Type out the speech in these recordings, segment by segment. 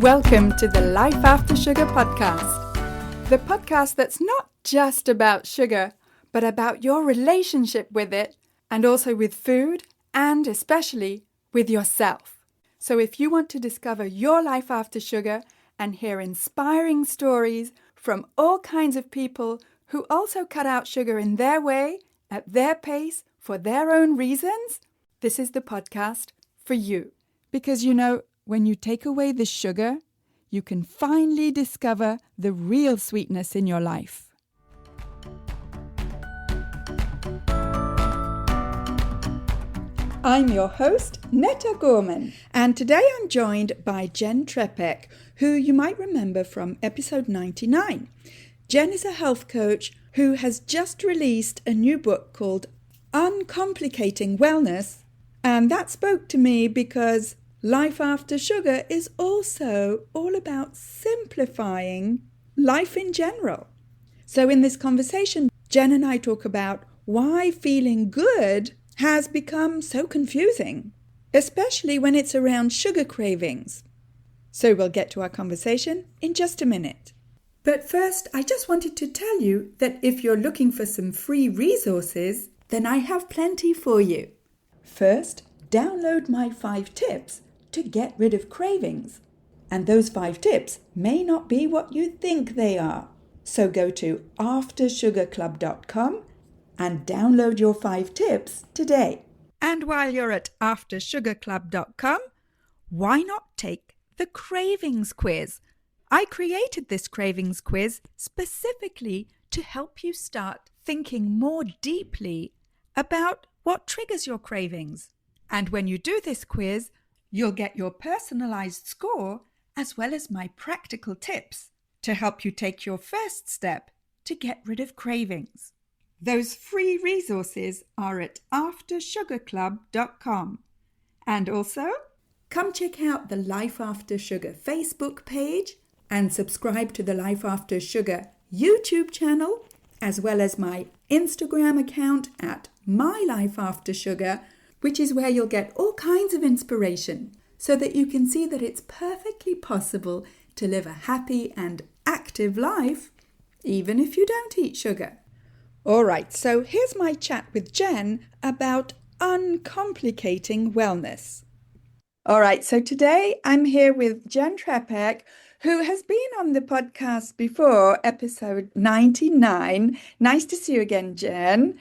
Welcome to the Life After Sugar podcast. The podcast that's not just about sugar, but about your relationship with it and also with food and especially with yourself. So if you want to discover your life after sugar and hear inspiring stories from all kinds of people who also cut out sugar in their way, at their pace, for their own reasons, this is the podcast for you. Because when you take away the sugar, you can finally discover the real sweetness in your life. I'm your host, Netta Gorman, and today I'm joined by Jenn Trepeck, who you might remember from episode 99. Jenn is a health coach who has just released a new book called Uncomplicating Wellness, and that spoke to me because life after sugar is also all about simplifying life in general. So in this conversation, Jenn and I talk about why feeling good has become so confusing, especially when it's around sugar cravings. So we'll get to our conversation in just a minute. But first, I just wanted to tell you that if you're looking for some free resources, then I have plenty for you. First, download my 5 tips to get rid of cravings. And those 5 tips may not be what you think they are. So go to aftersugarclub.com and download your 5 tips today. And while you're at aftersugarclub.com, why not take the cravings quiz? I created this cravings quiz specifically to help you start thinking more deeply about what triggers your cravings. And when you do this quiz, you'll get your personalized score as well as my practical tips to help you take your first step to get rid of cravings. Those free resources are at aftersugarclub.com. And also, come check out the Life After Sugar Facebook page and subscribe to the Life After Sugar YouTube channel, as well as my Instagram account at My Life After Sugar, which is where you'll get all kinds of inspiration so that you can see that it's perfectly possible to live a happy and active life, even if you don't eat sugar. All right, so here's my chat with Jenn about uncomplicating wellness. All right, so today I'm here with Jenn Trepeck, who has been on the podcast before, episode 99. Nice to see you again, Jenn.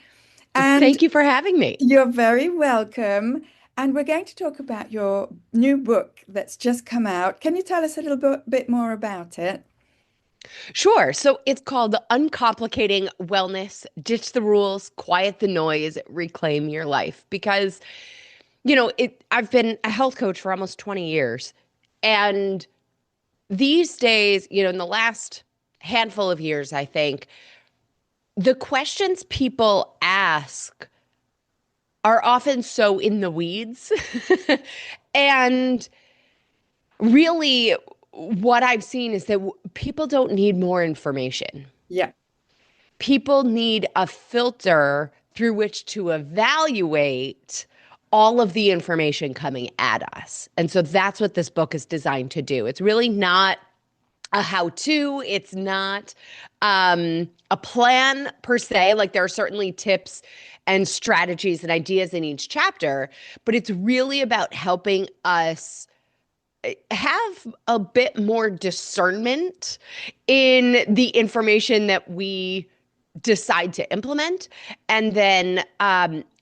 And thank you for having me. You're very welcome. And we're going to talk about your new book that's just come out. Can you tell us a little bit more about it? Sure. So it's called Uncomplicating Wellness, Ditch the Rules, Quiet the Noise, Reclaim Your Life. Because, I've been a health coach for almost 20 years. And these days, in the last handful of years, I think, the questions people ask are often so in the weeds. And really, what I've seen is that people don't need more information. Yeah. People need a filter through which to evaluate all of the information coming at us. And so that's what this book is designed to do. It's really not a how-to. It's not a plan per se. Like there are certainly tips and strategies and ideas in each chapter, but it's really about helping us have a bit more discernment in the information that we decide to implement, and then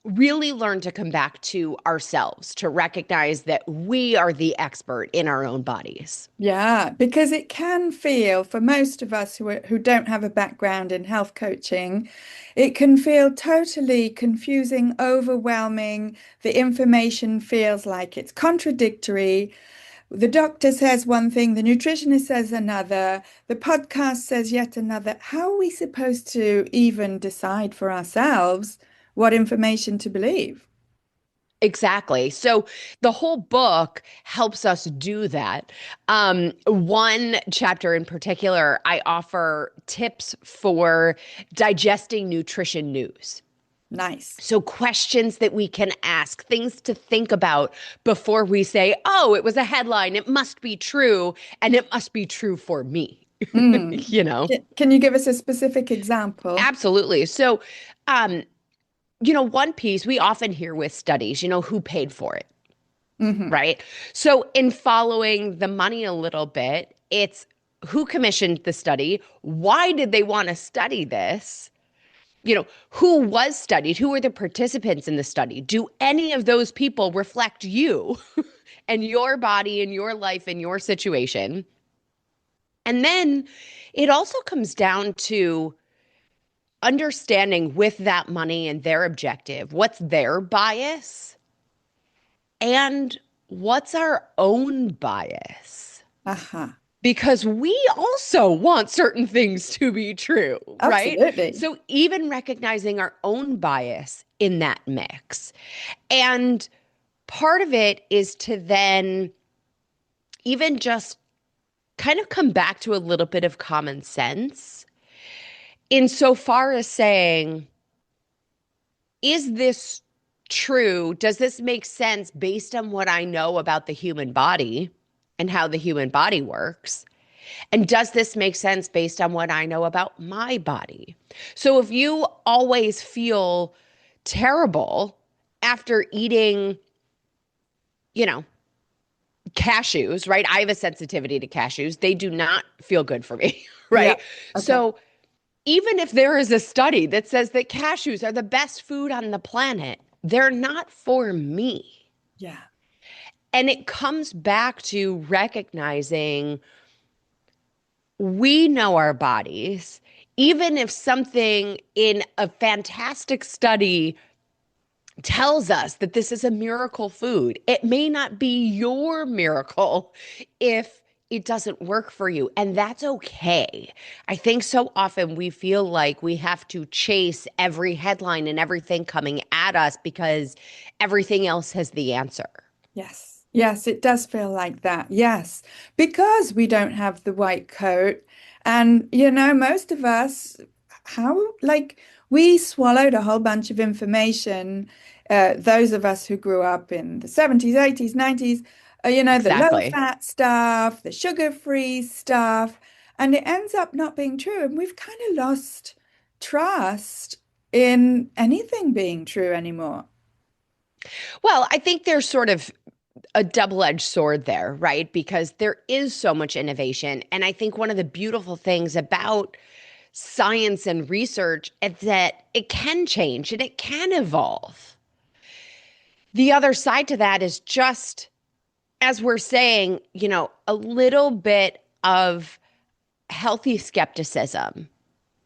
really learn to come back to ourselves, to recognize that we are the expert in our own bodies. Yeah, because it can feel, for most of us who don't have a background in health coaching, it can feel totally confusing, overwhelming. The information feels like it's contradictory. The doctor says one thing, the nutritionist says another, the podcast says yet another. How are we supposed to even decide for ourselves what information to believe? Exactly. So the whole book helps us do that. One chapter in particular, I offer tips for digesting nutrition news. Nice. So, questions that we can ask, things to think about before we say, oh, it was a headline. It must be true. And it must be true for me. Mm. You know? Can you give us a specific example? Absolutely. So, um, one piece we often hear with studies, who paid for it, Hmm. right? So, in following the money a little bit, it's who commissioned the study? Why did they want to study this? Who was studied? Who were the participants in the study? Do any of those people reflect you and your body and your life and your situation? And then it also comes down to understanding with that money and their objective, what's their bias and what's our own bias? Aha. Because we also want certain things to be true, right? Absolutely. So even recognizing our own bias in that mix. And part of it is to then even just kind of come back to a little bit of common sense insofar as saying, is this true? Does this make sense based on what I know about the human body and how the human body works? And does this make sense based on what I know about my body? So if you always feel terrible after eating, you know, cashews, right? I have a sensitivity to cashews. They do not feel good for me, Yeah. right? Okay. So even if there is a study that says that cashews are the best food on the planet, they're not for me. Yeah. And it comes back to recognizing we know our bodies. Even if something in a fantastic study tells us that this is a miracle food, it may not be your miracle if it doesn't work for you. And that's okay. I think so often we feel like we have to chase every headline and everything coming at us because everything else has the answer. Yes. Yes, it does feel like that. Yes. Because we don't have the white coat. And, most of us, like, we swallowed a whole bunch of information. Those of us who grew up in the 70s, 80s, 90s, the low Exactly. fat stuff, the sugar-free stuff. And it ends up not being true. And we've kind of lost trust in anything being true anymore. Well, I think there's sort of a double-edged sword there, right? Because there is so much innovation. And I think one of the beautiful things about science and research is that it can change and it can evolve. The other side to that is just, as we're saying, a little bit of healthy skepticism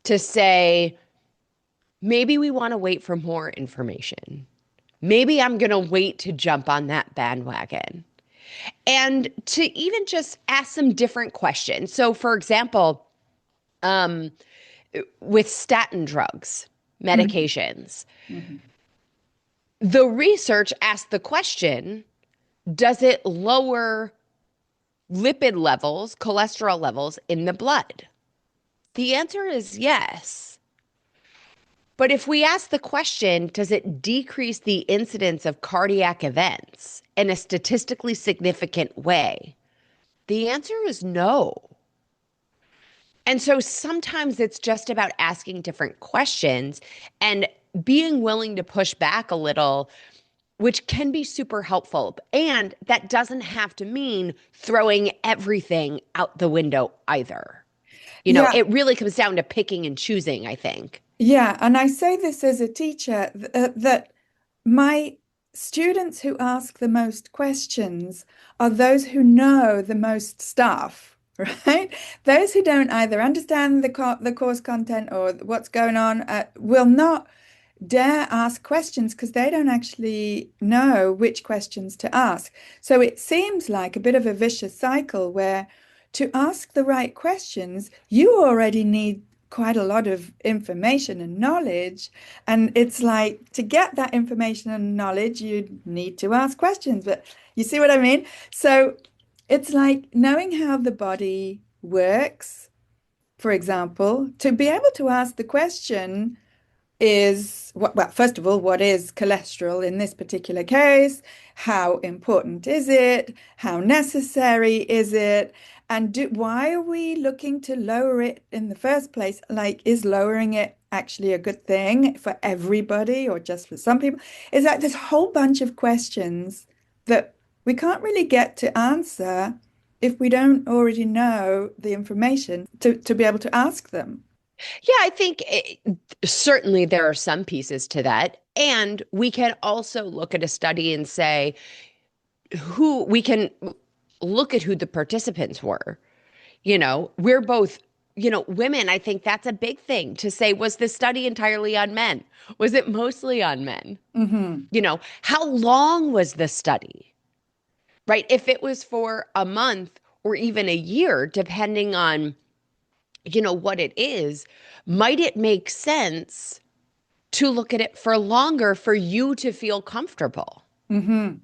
to say, maybe we want to wait for more information. Maybe I'm going to wait to jump on that bandwagon. And to even just ask some different questions. So, for example, um, with statin drugs, Mhm. medications, Mhm. the research asked the question, does it lower lipid levels, cholesterol levels in the blood? The answer is yes. But if we ask the question, does it decrease the incidence of cardiac events in a statistically significant way? The answer is no. And so sometimes it's just about asking different questions and being willing to push back a little, which can be super helpful. And that doesn't have to mean throwing everything out the window either. Yeah, It really comes down to picking and choosing, I think. yeah. And I say this as a teacher that my students who ask the most questions are those who know the most stuff, right? Those who don't either understand the course content or what's going on will not dare ask questions because they don't actually know which questions to ask. So it seems like a bit of a vicious cycle where to ask the right questions, you already need quite a lot of information and knowledge. And it's like to get that information and knowledge, you need to ask questions. But you see what I mean? So it's like knowing how the body works, for example, to be able to ask the question is what, well, first of all, what is cholesterol in this particular case? How important is it? How necessary is it? And why are we looking to lower it in the first place? Like, is lowering it actually a good thing for everybody or just for some people? Is that there's a whole bunch of questions that we can't really get to answer if we don't already know the information to be able to ask them. Yeah, I think certainly there are some pieces to that. And we can also look at a study and say who we can look at who the participants were. We're both, women. I think that's a big thing to say. Was this study entirely on men? Was it mostly on men? Hmm. How long was the study? Right? If it was for a month or even a year, depending on, what it is, might it make sense to look at it for longer for you to feel comfortable? Hmm.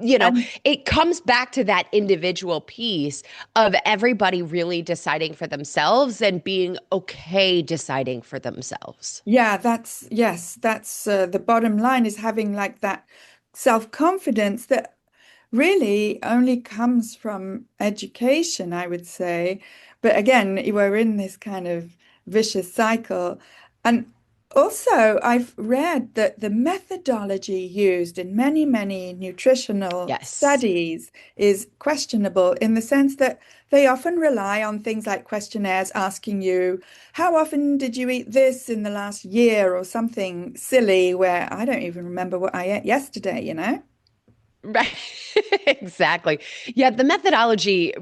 you know, And it comes back to that individual piece of everybody really deciding for themselves and being okay deciding for themselves. yeah, that's the bottom line is having like that self-confidence that really only comes from education, I would say. But again, we're in this kind of vicious cycle. And also, I've read that the methodology used in many, many nutritional Yes. studies is questionable in the sense that they often rely on things like questionnaires asking you, how often did you eat this in the last year, or something silly where I don't even remember what I ate yesterday, you know? Right. Exactly. Yeah, the methodology,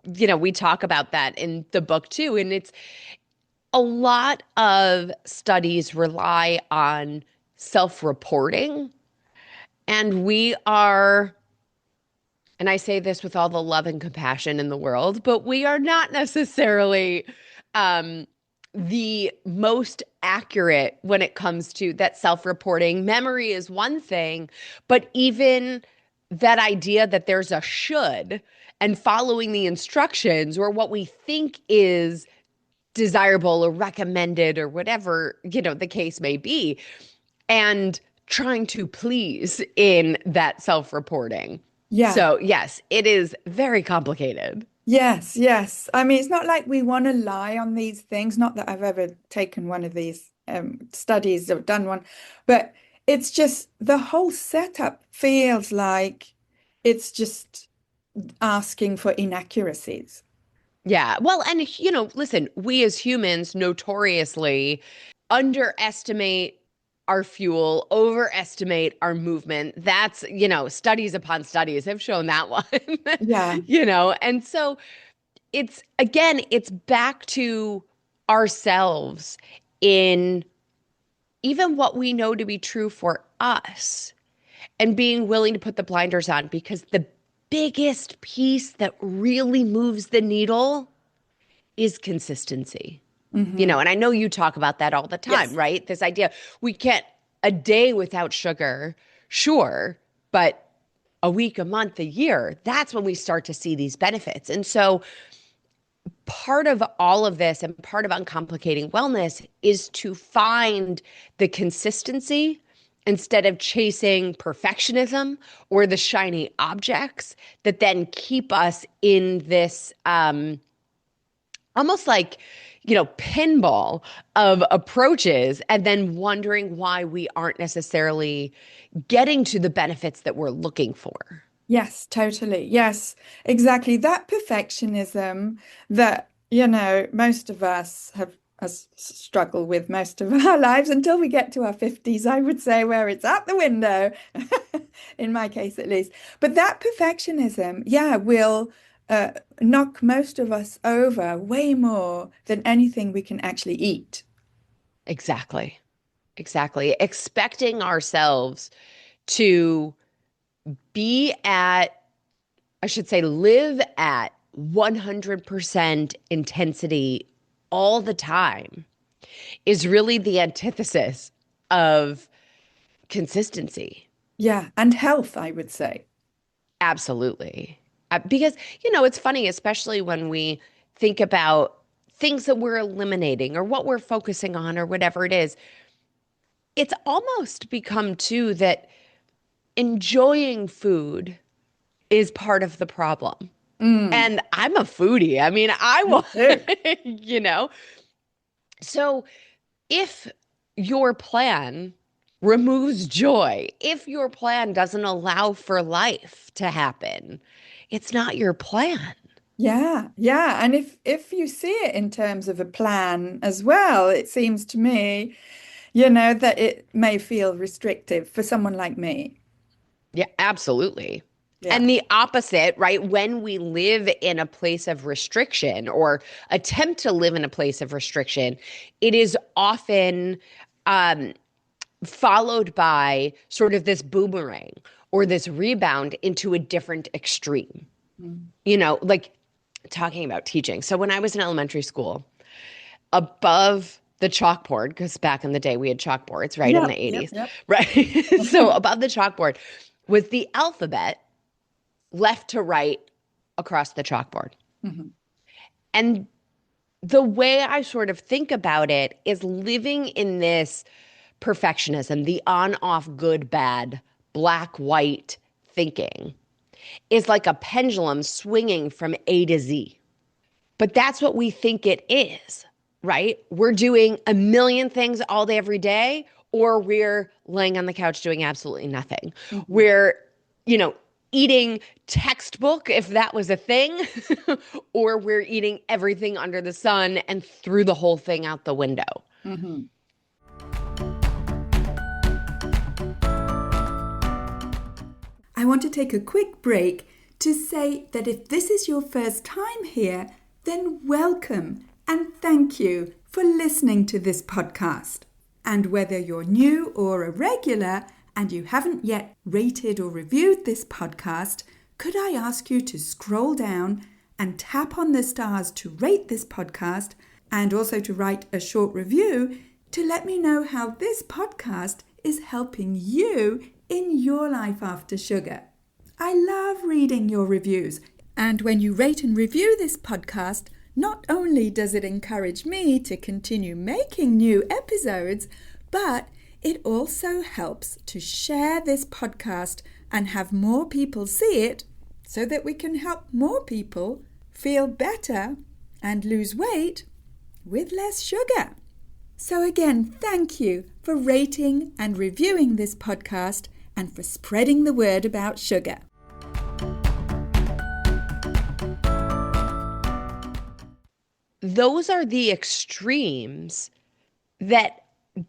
we talk about that in the book too. And it's a lot of studies rely on self-reporting. And we are, and I say this with all the love and compassion in the world, but we are not necessarily um, the most accurate when it comes to that self-reporting. Memory is one thing, but even that idea that there's a should and following the instructions or what we think is desirable or recommended or whatever, the case may be, and trying to please in that self-reporting. Yeah. So, yes, it is very complicated. Yes, yes. I mean, it's not like we want to lie on these things. Not that I've ever taken one of these studies or done one, but it's just the whole setup feels like it's just asking for inaccuracies. Yeah. Well, and listen, we as humans notoriously underestimate our fuel, overestimate our movement. That's, studies upon studies have shown that one. Yeah. And so it's back to ourselves in even what we know to be true for us and being willing to put the blinders on because the biggest piece that really moves the needle is consistency. Hmm. And I know you talk about that all the time, Yes. right? This idea we can't a day without sugar, sure, but a week, a month, a year, that's when we start to see these benefits. And so part of all of this and part of uncomplicating wellness is to find the consistency instead of chasing perfectionism or the shiny objects that then keep us in this almost like pinball of approaches and then wondering why we aren't necessarily getting to the benefits that we're looking for. Yes, totally. Yes, exactly. That perfectionism that, most of us have us struggle with most of our lives until we get to our 50s, I would say, where it's out the window, in my case at least. But that perfectionism, yeah, will knock most of us over way more than anything we can actually eat. Exactly. Exactly. Expecting ourselves to be at, I should say, live at 100% intensity all the time is really the antithesis of consistency. Yeah, and health, I would say. Absolutely. Because, it's funny, especially when we think about things that we're eliminating or what we're focusing on or whatever it is. it's almost become too that enjoying food is part of the problem. Mm, And I'm a foodie. I mean, I me want, too. you know. So if your plan removes joy, if your plan doesn't allow for life to happen, it's not your plan. Yeah, yeah. And if you see it in terms of a plan as well, it seems to me, that it may feel restrictive for someone like me. Yeah, absolutely. Yeah. And the opposite, right? When we live in a place of restriction or attempt to live in a place of restriction, it is often um, followed by sort of this boomerang or this rebound into a different extreme. Mm. Like talking about teaching. So when I was in elementary school, above the chalkboard, because back in the day we had chalkboards, right, in Yep, the yep, 80s, yep. right? So above the chalkboard was the alphabet left to right across the chalkboard. Mhm. And the way I sort of think about it is living in this perfectionism, the on off good bad, black white thinking is like a pendulum swinging from A to Z. But that's what we think it is, right? We're doing a million things all day, every day, or we're laying on the couch doing absolutely nothing. Mhm. We're, you know, eating textbook, if that was a thing, or we're eating everything under the sun and threw the whole thing out the window. Mhm. I want to take a quick break to say that if this is your first time here, then welcome and thank you for listening to this podcast. And whether you're new or a regular and you haven't yet rated or reviewed this podcast, could I ask you to scroll down and tap on the stars to rate this podcast and also to write a short review to let me know how this podcast is helping you in your life after sugar. I love reading your reviews, and when you rate and review this podcast, not only does it encourage me to continue making new episodes, but it also helps to share this podcast and have more people see it so that we can help more people feel better and lose weight with less sugar. So again, thank you for rating and reviewing this podcast and for spreading the word about sugar. Those are the extremes that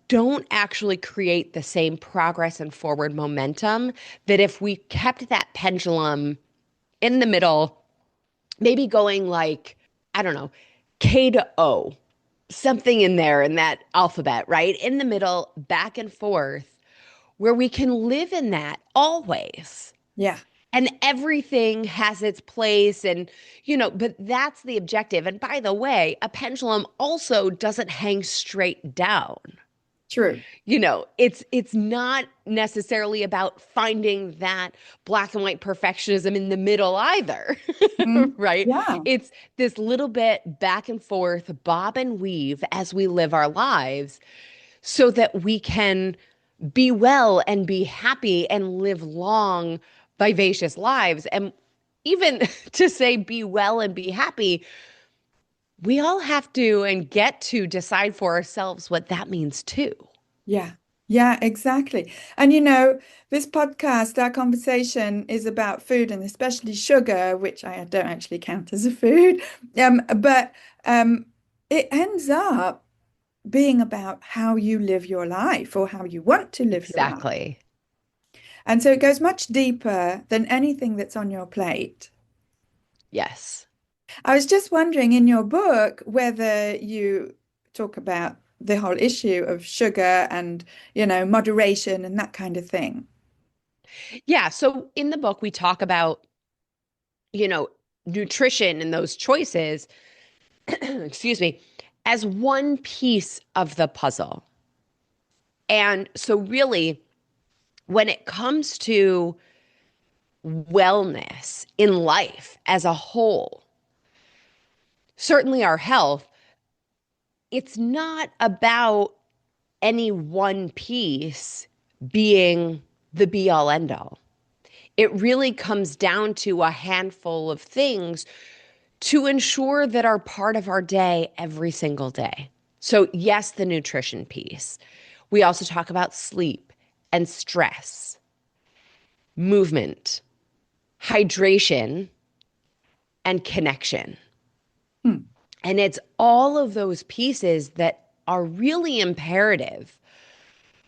don't actually create the same progress and forward momentum that if we kept that pendulum in the middle, maybe going like, I don't know, K to O, something in there in that alphabet, right? In the middle, back and forth, where we can live in that always. Yeah. And everything has its place. And, but that's the objective. And by the way, a pendulum also doesn't hang straight down. True. It's not necessarily about finding that black and white perfectionism in the middle either, Mm. right? Yeah. It's this little bit back and forth, bob and weave as we live our lives so that we can be well and be happy and live long, vivacious lives. And even to say be well and be happy, we all have to and get to decide for ourselves what that means too. Yeah. Yeah, exactly. And this podcast, our conversation is about food and especially sugar, which I don't actually count as a food. But it ends up being about how you live your life or how you want to live your life. Exactly. And so it goes much deeper than anything that's on your plate. Yes. I was just wondering in your book whether you talk about the whole issue of sugar and, moderation and that kind of thing. Yeah. So in the book, we talk about, nutrition and those choices, excuse me, as one piece of the puzzle. And so, really, when it comes to wellness in life as a whole, certainly our health, it's not about any one piece being the be all end all. It really comes down to a handful of things to ensure that are part of our day every single day. So, yes, the nutrition piece. We also talk about sleep and stress, movement, hydration, and connection. And it's all of those pieces that are really imperative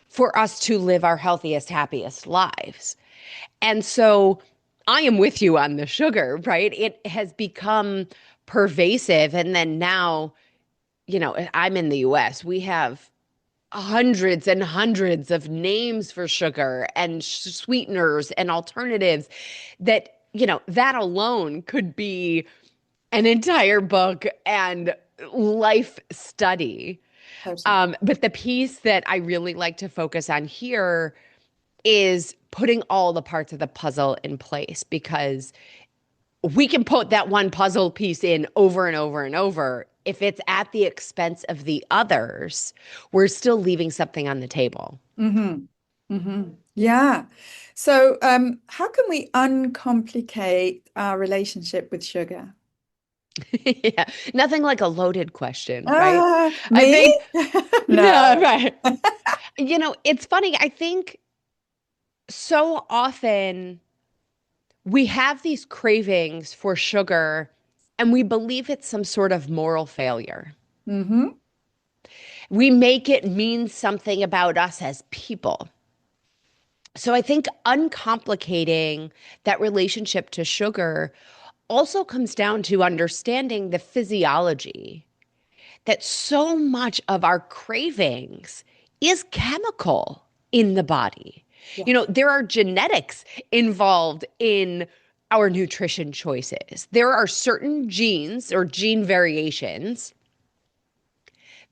for us to live our healthiest, happiest lives. And so I am with you on the sugar, right? It has become pervasive. And then now, I'm in the US. We have hundreds and hundreds of names for sugar and sweeteners and alternatives that, that alone could be an entire book and life study. Totally. But the piece that I really like to focus on here is putting all the parts of the puzzle in place, because we can put that one puzzle piece in over and over and over. If it's at the expense of the others, we're still leaving something on the table. Yeah. So, how can we uncomplicate our relationship with sugar? Yeah, nothing like a loaded question, right? I Me? think, no, No. right. It's funny. I think so often we have these cravings for sugar and we believe it's some sort of moral failure. Mm-hmm. We make it mean something about us as people. So I think uncomplicating that relationship to sugar also comes down to understanding the physiology, that so much of our cravings is chemical in the body. Yes. There are genetics involved in our nutrition choices. There are certain genes or gene variations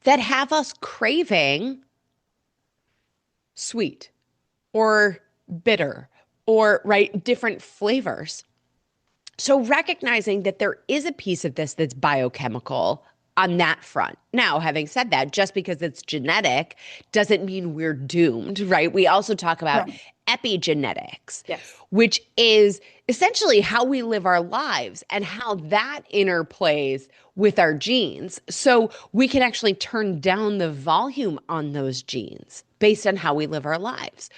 that have us craving sweet or bitter or, right, different flavors. So recognizing that there is a piece of this that's biochemical on that front. Now, having said that, just because it's genetic doesn't mean we're doomed, right? We also talk about Right. epigenetics, Yes. which is essentially how we live our lives and how that interplays with our genes. So we can actually turn down the volume on those genes based on how we live our lives.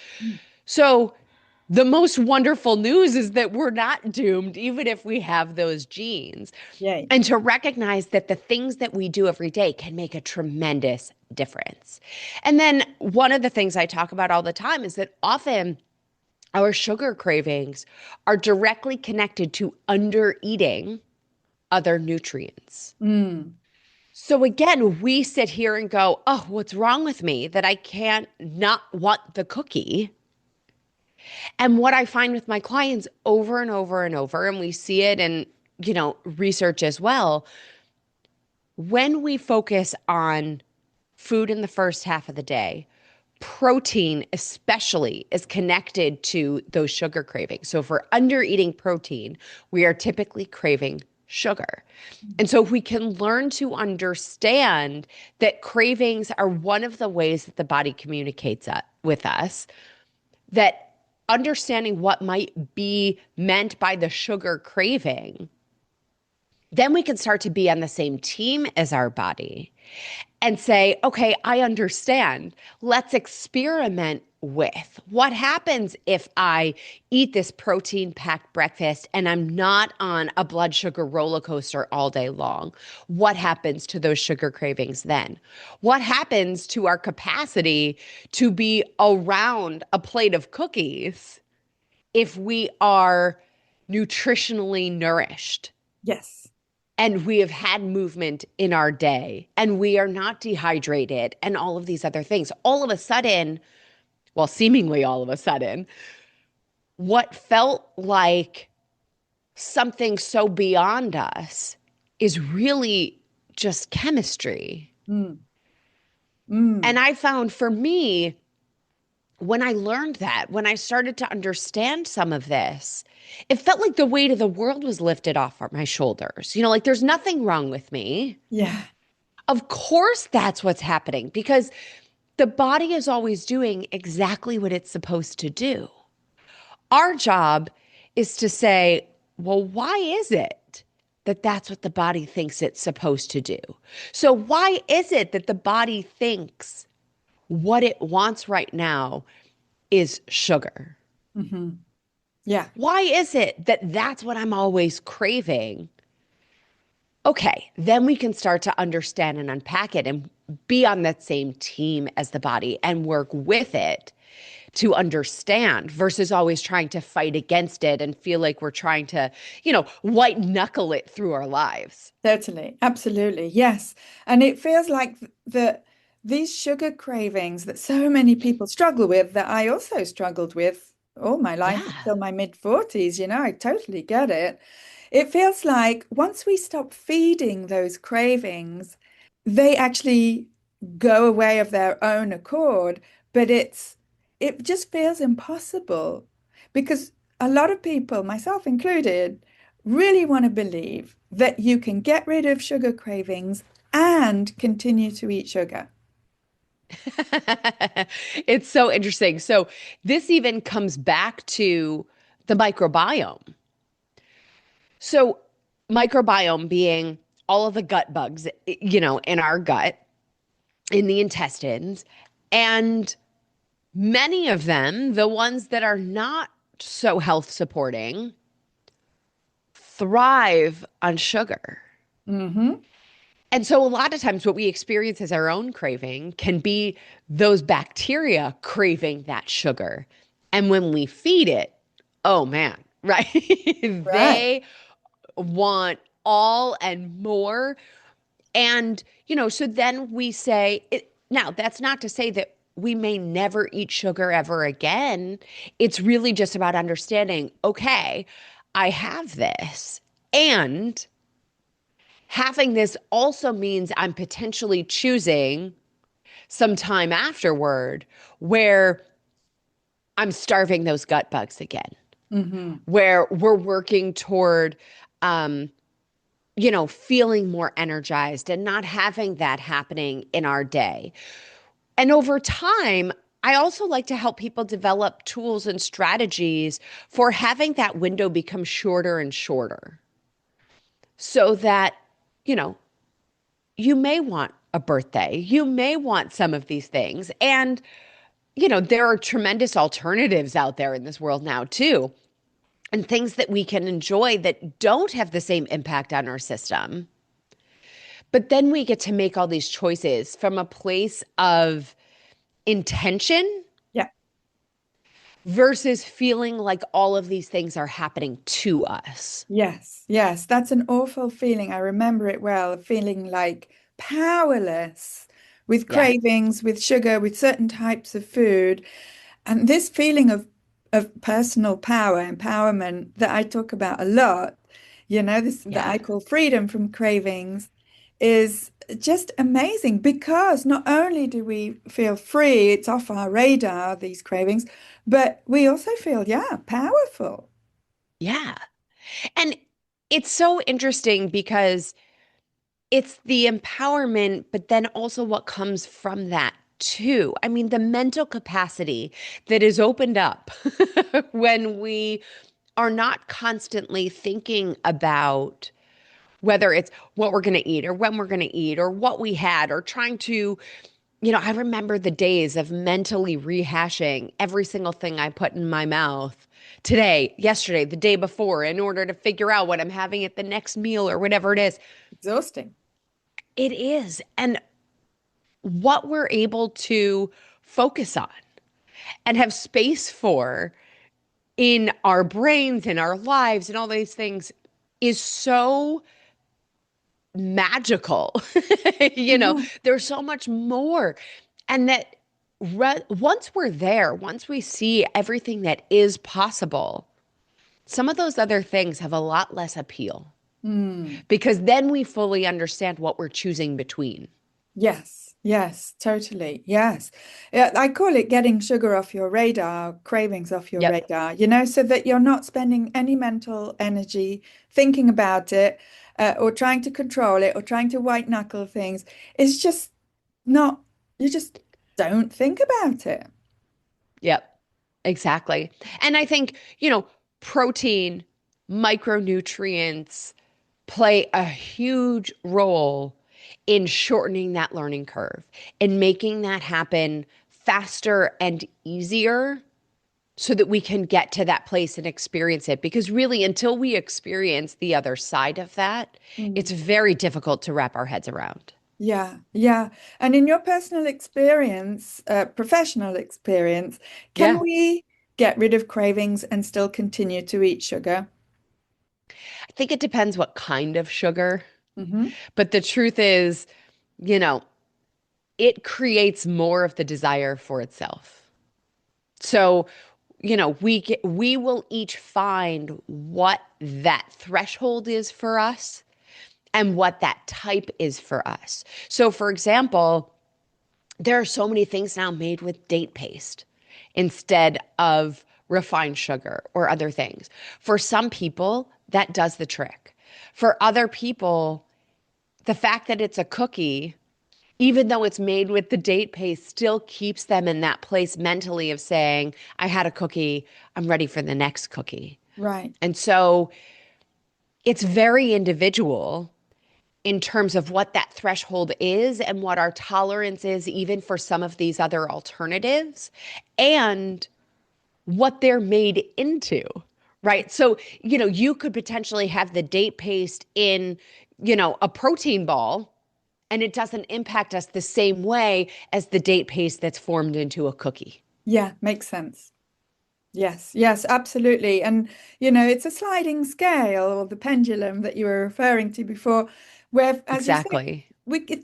So the most wonderful news is that we're not doomed, even if we have those genes. Yay. And to recognize that the things that we do every day can make a tremendous difference. And then one of the things I talk about all the time is that often our sugar cravings are directly connected to under eating other nutrients. So again, we sit here and go, oh, what's wrong with me that I can't not want the cookie? And what I find with my clients over and over and over, and we see it in, research as well, when we focus on food in the first half of the day, protein especially is connected to those sugar cravings. So if we're under eating protein, we are typically craving sugar. And so if we can learn to understand that cravings are one of the ways that the body communicates with us, that understanding what might be meant by the sugar craving, then we can start to be on the same team as our body and say, okay, I understand. Let's experiment with what happens if I eat this protein packed breakfast and I'm not on a blood sugar roller coaster all day long. What happens to those sugar cravings then? What happens to our capacity to be around a plate of cookies if we are nutritionally nourished? Yes. And we have had movement in our day and we are not dehydrated and all of these other things. All of a sudden, well, seemingly all of a sudden, what felt like something so beyond us is really just chemistry. Mm. Mm. And I found for me, when I learned that, when I started to understand some of this, it felt like the weight of the world was lifted off of my shoulders. Like there's nothing wrong with me. Yeah. Of course, that's what's happening because The body is always doing exactly what it's supposed to do. Our job is to say, well, why is it that that's what the body thinks it's supposed to do? So, why is it that the body thinks what it wants right now is sugar? Hmm. Yeah. Why is it that that's what I'm always craving? Okay, then we can start to understand and unpack it and be on that same team as the body and work with it to understand versus always trying to fight against it and feel like we're trying to, white knuckle it through our lives. Totally, absolutely, yes. And it feels like these sugar cravings that so many people struggle with, that I also struggled with all my life Yeah. until my mid 40s, I totally get it. It feels like once we stop feeding those cravings, they actually go away of their own accord, but it just feels impossible because a lot of people, myself included, really want to believe that you can get rid of sugar cravings and continue to eat sugar. It's so interesting. So, this even comes back to the microbiome. So, microbiome being all of the gut bugs, in our gut, in the intestines, and many of them, the ones that are not so health supporting, thrive on sugar. Hmm. And so, a lot of times, what we experience as our own craving can be those bacteria craving that sugar. And when we feed it, oh man, right? Right. They want all and more. And, so then we say, now that's not to say that we may never eat sugar ever again. It's really just about understanding, okay, I have this. And having this also means I'm potentially choosing some time afterward where I'm starving those gut bugs again, Hmm. where we're working toward, um, feeling more energized and not having that happening in our day. And over time, I also like to help people develop tools and strategies for having that window become shorter and shorter so that, you know, you may want a birthday, you may want some of these things. And, there are tremendous alternatives out there in this world now, too, and things that we can enjoy that don't have the same impact on our system. But then we get to make all these choices from a place of intention Yeah. versus feeling like all of these things are happening to us. Yes. Yes. That's an awful feeling. I remember it well, feeling like powerless with Yeah. cravings, with sugar, with certain types of food. And this feeling of personal power, empowerment that I talk about a lot, this that Yeah. I call freedom from cravings, is just amazing because not only do we feel free, it's off our radar, these cravings, but we also feel, yeah, powerful. Yeah. And it's so interesting because it's the empowerment, but then also what comes from that too. I mean, the mental capacity that is opened up when we are not constantly thinking about whether it's what we're going to eat or when we're going to eat or what we had or trying to, I remember the days of mentally rehashing every single thing I put in my mouth today, yesterday, the day before, in order to figure out what I'm having at the next meal or whatever it is. Exhausting. It is. And what we're able to focus on and have space for in our brains, in our lives, and all these things is so magical. Yeah. There's so much more. And that once we're there, once we see everything that is possible, some of those other things have a lot less appeal Mm. because then we fully understand what we're choosing between. Yes, yes, totally. Yes. Yeah, I call it getting sugar off your radar, cravings off your Yep. radar, so that you're not spending any mental energy thinking about it, or trying to control it or trying to white knuckle things. It's just not, you just don't think about it. Yep, exactly. And I think, protein, micronutrients play a huge role in shortening that learning curve and making that happen faster and easier so that we can get to that place and experience it. Because really, until we experience the other side of that, it's Mm. very difficult to wrap our heads around. Yeah, yeah. And in your personal experience, professional experience, can Yeah. we get rid of cravings and still continue to eat sugar? I think it depends what kind of sugar. Hmm. But the truth is, you know, it creates more of the desire for itself. So, we will each find what that threshold is for us and what that type is for us. So, for example, there are so many things now made with date paste instead of refined sugar or other things. For some people, that does the trick. For other people, the fact that it's a cookie, even though it's made with the date paste, still keeps them in that place mentally of saying, I had a cookie, I'm ready for the next cookie. Right. And so it's very individual in terms of what that threshold is and what our tolerance is, even for some of these other alternatives, and what they're made into, right? So, you could potentially have the date paste in, a protein ball, and it doesn't impact us the same way as the date paste that's formed into a cookie. Yeah, makes sense. Yes, yes, absolutely. And, it's a sliding scale or the pendulum that you were referring to before, where, as you say, Exactly.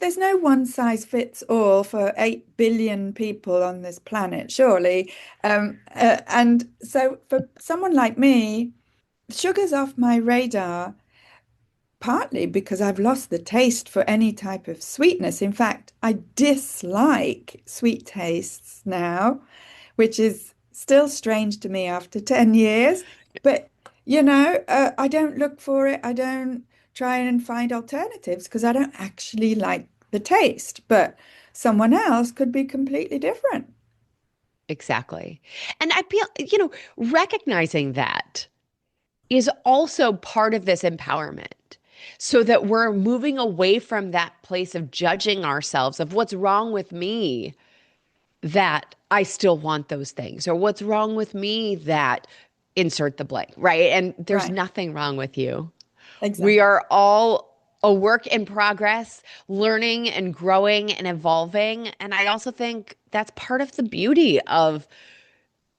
there's no one size fits all for 8 billion people on this planet, surely. And so for someone like me, sugar's off my radar, partly because I've lost the taste for any type of sweetness. In fact, I dislike sweet tastes now, which is still strange to me after 10 years. But, I don't look for it. I don't try and find alternatives because I don't actually like the taste. But someone else could be completely different. Exactly. And I feel, recognizing that is also part of this empowerment so that we're moving away from that place of judging ourselves of what's wrong with me that I still want those things, or what's wrong with me that insert the blank, right? And there's Right. nothing wrong with you. We Exactly. are all a work in progress, learning and growing and evolving. And I also think that's part of the beauty of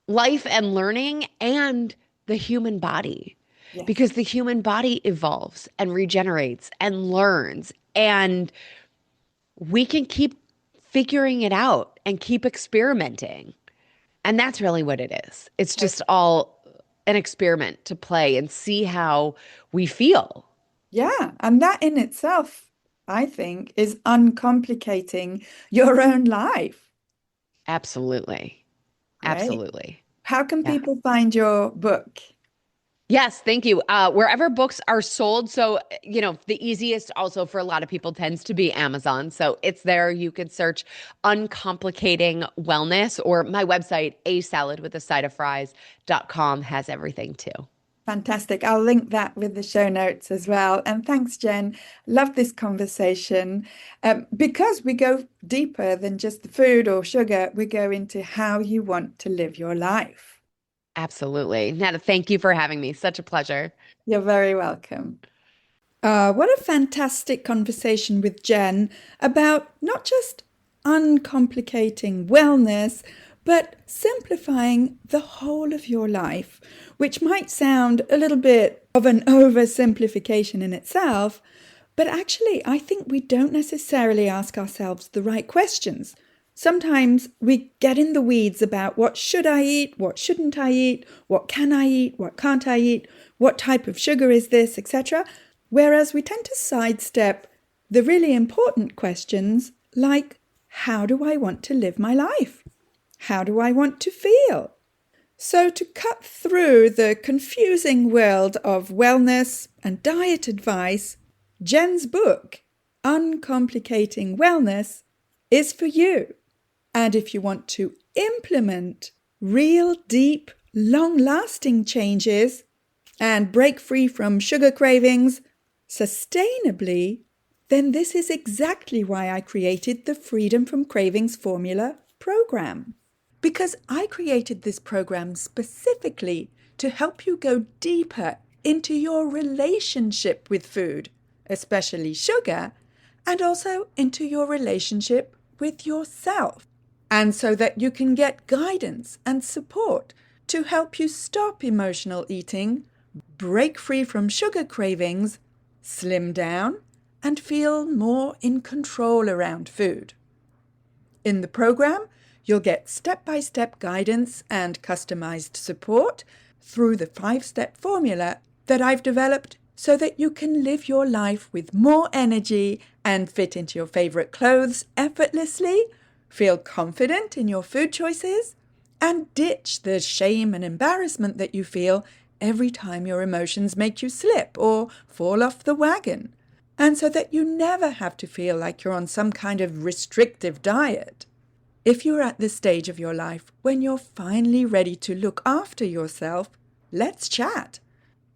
life and learning and the human body, Yes. because the human body evolves and regenerates and learns. And we can keep figuring it out and keep experimenting. And that's really what it is. It's just all an experiment to play and see how we feel. Yeah. And that in itself, I think, is uncomplicating your own life. Absolutely. Great. Absolutely. How can Yeah. people find your book? Yes, thank you. Wherever books are sold. So, the easiest also for a lot of people tends to be Amazon. So it's there. You could search Uncomplicating Wellness, or my website, asaladwithaside of fries.com, has everything too. Fantastic. I'll link that with the show notes as well. And thanks, Jenn. Love this conversation. Because we go deeper than just the food or sugar, we go into how you want to live your life. Absolutely. Netta, thank you for having me. Such a pleasure. You're very welcome. What a fantastic conversation with Jenn about not just uncomplicating wellness, but simplifying the whole of your life, which might sound a little bit of an oversimplification in itself, but actually, I think we don't necessarily ask ourselves the right questions. Sometimes we get in the weeds about what should I eat, what shouldn't I eat, what can I eat, what can't I eat, what type of sugar is this, etc. Whereas we tend to sidestep the really important questions like, how do I want to live my life? How do I want to feel? So, to cut through the confusing world of wellness and diet advice, Jenn's book, Uncomplicating Wellness, is for you. And if you want to implement real, deep, long-lasting changes and break free from sugar cravings sustainably, then this is exactly why I created the Freedom from Cravings Formula program. Because I created this program specifically to help you go deeper into your relationship with food, especially sugar, and also into your relationship with yourself. And so that you can get guidance and support to help you stop emotional eating, break free from sugar cravings, slim down, and feel more in control around food. In the program, you'll get step-by-step guidance and customized support through the 5-step formula that I've developed so that you can live your life with more energy and fit into your favorite clothes effortlessly, feel confident in your food choices, and ditch the shame and embarrassment that you feel every time your emotions make you slip or fall off the wagon, and so that you never have to feel like you're on some kind of restrictive diet. If you're at the stage of your life when you're finally ready to look after yourself, let's chat.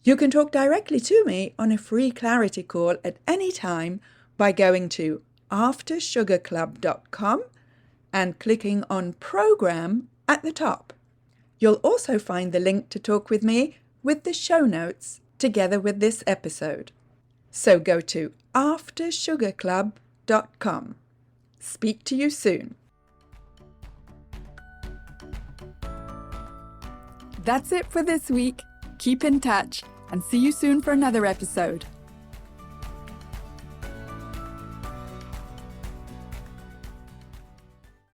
You can talk directly to me on a free clarity call at any time by going to aftersugarclub.com and clicking on Program at the top. You'll also find the link to talk with me with the show notes together with this episode. So go to aftersugarclub.com. Speak to you soon. That's it for this week. Keep in touch and see you soon for another episode.